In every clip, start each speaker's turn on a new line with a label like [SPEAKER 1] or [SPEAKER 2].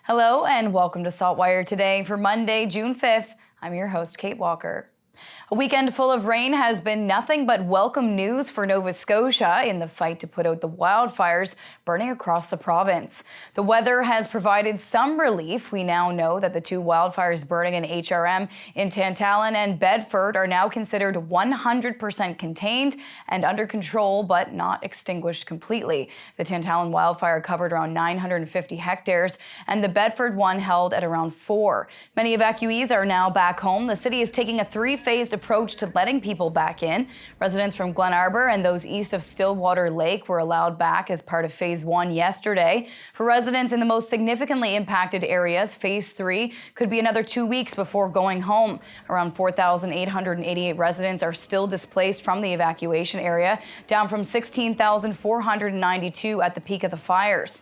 [SPEAKER 1] Hello and welcome to SaltWire today for Monday, June 5th. I'm your host, Kate Walker. A weekend full of rain has been nothing but welcome news for Nova Scotia in the fight to put out the wildfires burning across the province. The weather has provided some relief. We now know that the two wildfires burning in HRM in Tantallon and Bedford are now considered 100% contained and under control, but not extinguished completely. The Tantallon wildfire covered around 950 hectares, and the Bedford one held at around 4. Many evacuees are now back home. The city is taking a three-phased approach to letting people back in. Residents from Glen Arbor and those east of Stillwater Lake were allowed back as part of Phase 1 yesterday. For residents in the most significantly impacted areas, Phase 3 could be another 2 weeks before going home. Around 4,888 residents are still displaced from the evacuation area, down from 16,492 at the peak of the fires.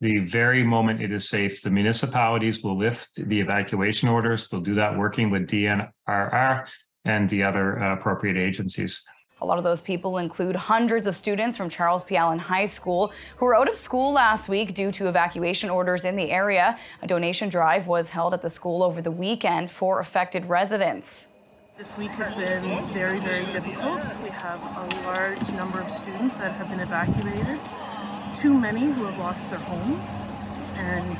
[SPEAKER 2] The very moment it is safe, the municipalities will lift the evacuation orders. They'll do that working with DNRR and the other appropriate agencies.
[SPEAKER 1] A lot of those people include hundreds of students from Charles P. Allen High School who were out of school last week due to evacuation orders in the area. A donation drive was held at the school over the weekend for affected residents.
[SPEAKER 3] This week has been very, very difficult. We have a large number of students that have been evacuated, too many who have lost their homes, and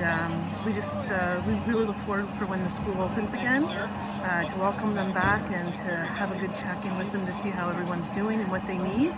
[SPEAKER 3] we really look forward for when the school opens again, to welcome them back and to have a good check-in with them to see how everyone's doing and what they need.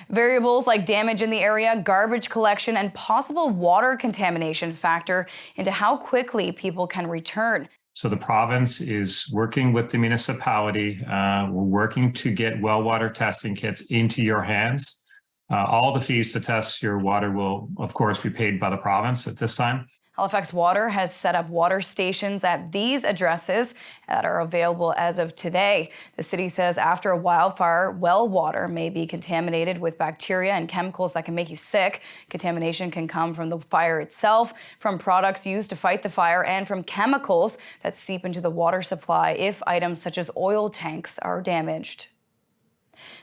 [SPEAKER 1] Variables like damage in the area, garbage collection, and possible water contamination factor into how quickly people can return.
[SPEAKER 2] So the province is working with the municipality. We're working to get well water testing kits into your hands. All the fees to test your water will, of course, be paid by the province at this time.
[SPEAKER 1] Halifax Water has set up water stations at these addresses that are available as of today. The city says after a wildfire, well water may be contaminated with bacteria and chemicals that can make you sick. Contamination can come from the fire itself, from products used to fight the fire, and from chemicals that seep into the water supply if items such as oil tanks are damaged.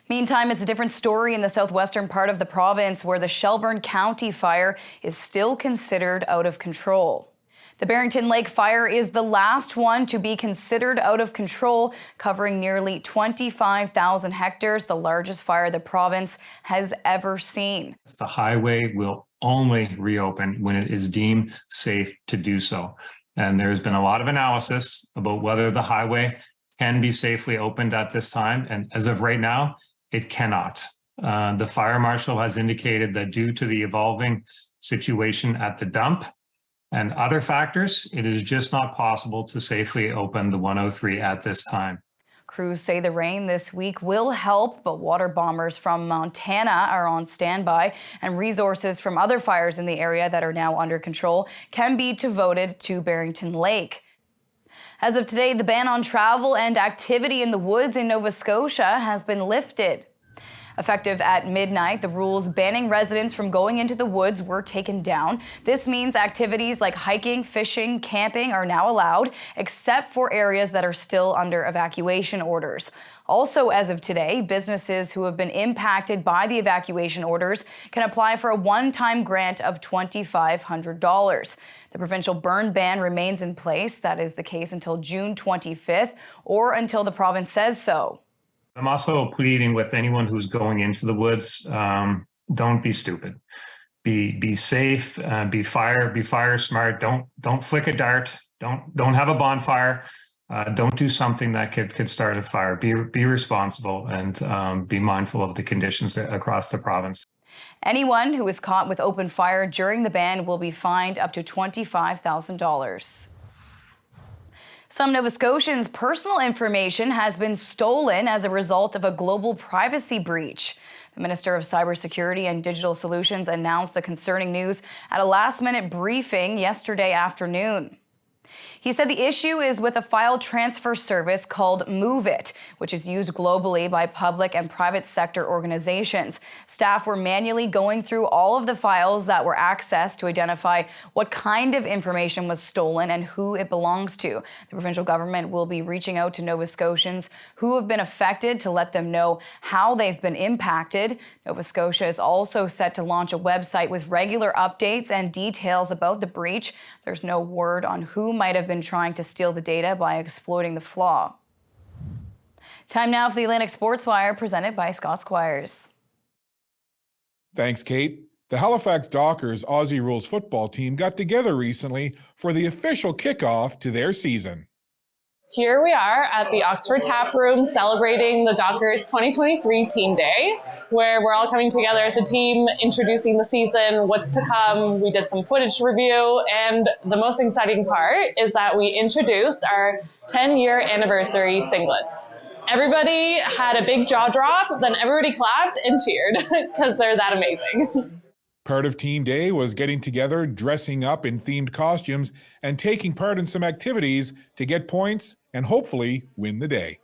[SPEAKER 1] Meantime, it's a different story in the southwestern part of the province where the Shelburne County fire is still considered out of control. The Barrington Lake fire is the last one to be considered out of control, covering nearly 25,000 hectares, the largest fire the province has ever seen.
[SPEAKER 2] The highway will only reopen when it is deemed safe to do so. And there's been a lot of analysis about whether the highway can be safely opened at this time. And as of right now, it cannot. The fire marshal has indicated that due to the evolving situation at the dump and other factors, it is just not possible to safely open the 103 at this time.
[SPEAKER 1] Crews say the rain this week will help, but water bombers from Montana are on standby, and resources from other fires in the area that are now under control can be devoted to Barrington Lake. As of today, the ban on travel and activity in the woods in Nova Scotia has been lifted. Effective at midnight, the rules banning residents from going into the woods were taken down. This means activities like hiking, fishing, camping are now allowed, except for areas that are still under evacuation orders. Also, as of today, businesses who have been impacted by the evacuation orders can apply for a one-time grant of $2,500. The provincial burn ban remains in place. That is the case until June 25th or until the province says so.
[SPEAKER 2] I'm also pleading with anyone who's going into the woods, don't be stupid. Be safe, be fire smart. Don't flick a dart. Don't have a bonfire. Don't do something that could start a fire. Be responsible and be mindful of the conditions across the province.
[SPEAKER 1] Anyone who is caught with open fire during the ban will be fined up to $25,000. Some Nova Scotians' personal information has been stolen as a result of a global privacy breach. The Minister of Cybersecurity and Digital Solutions announced the concerning news at a last-minute briefing yesterday afternoon. He He said the issue is with a file transfer service called MoveIt, which is used globally by public and private sector organizations. Staff were manually going through all of the files that were accessed to identify what kind of information was stolen and who it belongs to. The provincial government will be reaching out to Nova Scotians who have been affected to let them know how they've been impacted. Nova Scotia is also set to launch a website with regular updates and details about the breach. There's no word on who might have been trying to steal the data by exploiting the flaw. Time now for the Atlantic Sports Wire, presented by SaltWire.
[SPEAKER 4] Thanks, Kate. The Halifax Dockers Aussie Rules football team got together recently for the official kickoff to their season.
[SPEAKER 5] Here we are at the Oxford Tap Room celebrating the Dockers 2023 Team Day, where we're all coming together as a team, introducing the season, what's to come. We did some footage review, and the most exciting part is that we introduced our 10-year anniversary singlets. Everybody had a big jaw drop, then everybody clapped and cheered because they're that amazing.
[SPEAKER 4] Part of Team Day was getting together, dressing up in themed costumes, and taking part in some activities to get points and hopefully win the day.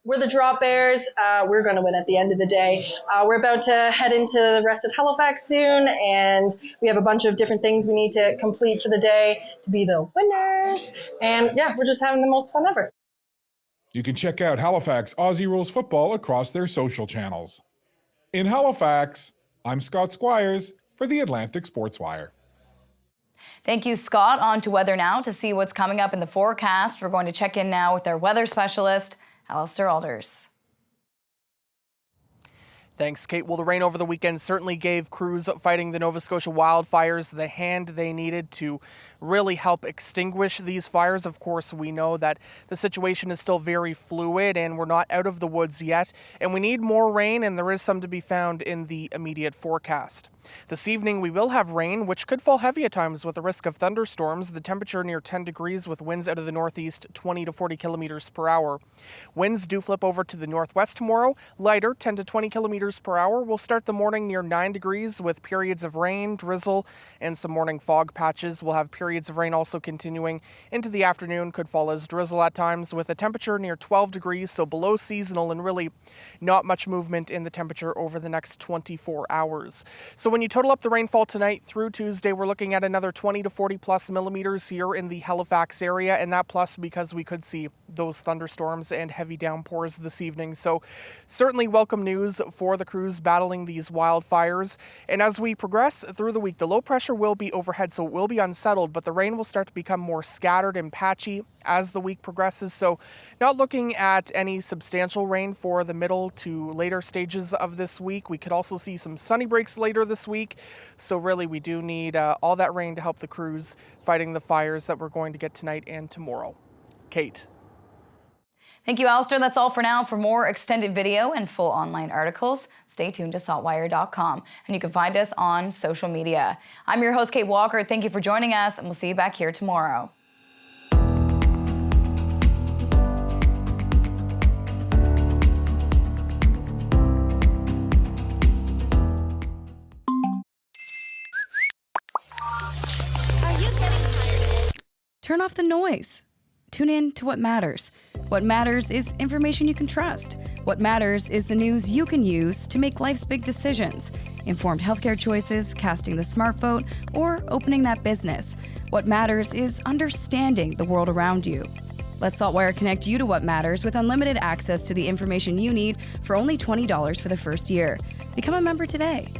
[SPEAKER 6] We're the drop bears. We're going to win at the end of the day. We're about to head into the rest of Halifax soon, and we have a bunch of different things we need to complete for the day to be the winners. And yeah, we're just having the most fun ever.
[SPEAKER 4] You can check out Halifax Aussie Rules football across their social channels. In Halifax, I'm Scott Squires for the Atlantic Sports Wire.
[SPEAKER 1] Thank you, Scott. On to weather now to see what's coming up in the forecast. We're going to check in now with our weather specialist, Alistair Alders.
[SPEAKER 7] Thanks, Kate. Well, the rain over the weekend certainly gave crews fighting the Nova Scotia wildfires the hand they needed to really help extinguish these fires. Of course, we know that the situation is still very fluid and we're not out of the woods yet, and we need more rain, and there is some to be found in the immediate forecast. This evening, we will have rain, which could fall heavy at times with a risk of thunderstorms. The temperature near 10 degrees with winds out of the northeast 20 to 40 kilometers per hour. Winds do flip over to the northwest tomorrow, lighter 10 to 20 kilometers per hour. We'll start the morning near 9 degrees with periods of rain, drizzle, and some morning fog patches. We'll have periods of rain also continuing into the afternoon. Could fall as drizzle at times with a temperature near 12 degrees, so below seasonal, and really not much movement in the temperature over the next 24 hours. So when you total up the rainfall tonight through Tuesday, we're looking at another 20 to 40 plus millimeters here in the Halifax area, and that plus because we could see those thunderstorms and heavy downpours this evening. So certainly welcome news for the crews battling these wildfires. And as we progress through the week, the low pressure will be overhead, so it will be unsettled, but the rain will start to become more scattered and patchy as the week progresses. So not looking at any substantial rain for the middle to later stages of this week. We could also see some sunny breaks later this week. So really we do need all that rain to help the crews fighting the fires that we're going to get tonight and tomorrow. Kate.
[SPEAKER 1] Thank you, Alistair. That's all for now. For more extended video and full online articles, stay tuned to SaltWire.com. And you can find us on social media. I'm your host, Kate Walker. Thank you for joining us, and we'll see you back here tomorrow. Turn off the noise. Tune in to what matters. What matters is information you can trust. What matters is the news you can use to make life's big decisions. Informed healthcare choices, casting the smart vote, or opening that business. What matters is understanding the world around you. Let SaltWire connect you to what matters with unlimited access to the information you need for only $20 for the first year. Become a member today.